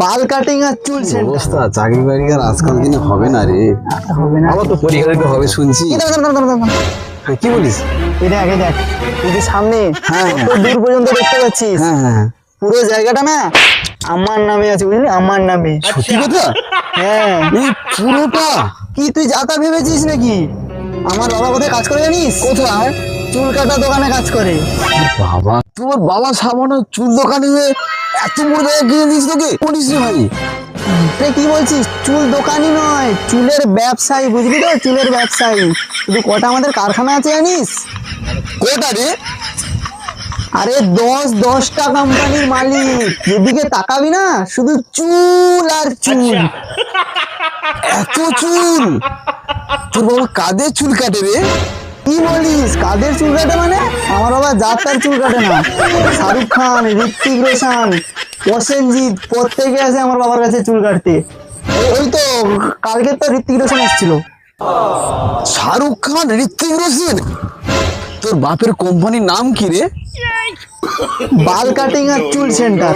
বাল cutting আর চুল centre. অবস্থা, চাকরি বাকরি আর আজকাল দিনে হবে না রে। হবে না। আবার তো পরীক্ষা হবে শুনছি। হ্যাঁ, কি বলিস? এই দেখ এই দেখ, এই যে সামনে হ্যাঁ, কত দূর পর্যন্ত দেখতে পাচ্ছিস, হ্যাঁ হ্যাঁ, পুরো জায়গাটা না আমার নামে আছে, বুঝলি, আমার নামে। সত্যি কথা? হ্যাঁ। এই পুরোটা? কি তুই যাতা ভেবেছিস নাকি? আমার বাবা কোথায় কাজ করে জানিস? কোথায়? চুল কাটা দোকানে কাজ করে। বাবা, তোর বাবা সামান্য চুল দোকানে হয়ে এত বড় জায়গা কিনে দিস তোকে? বলিস রে ভাই। তুই কি বলছিস? চুল দোকানই নয়, চুলের ব্যবসায়ী, বুঝলি তো, চুলের ব্যবসায়ী। শুধু কটা আমাদের কারখানা আছে জানিস? কোটা রে? আরে 10-10টা কোম্পানির মালিক। যেদিকে তাকাবি না শুধু চুল আর চুল। এত চুল? তোর বাবা কাদের চুল কাটে রে? কি বলিস কাদের চুল কাটে মানে? আমার বাবা যাত্রার চুল কাটে না। শাহরুখ খান, ঋত্বিক রোশন, প্রসেনজিৎ প্রত্যেকে আসে আমার বাবার কাছে চুল কাটতে। ওই তো কালকে তো ঋত্বিক রোশন এসেছিল। শাহরুখ খান, ঋত্বিক রোশন? তোর বাপের কোম্পানির নাম কি রে? বাল কাটিং আর চুল সেন্টার।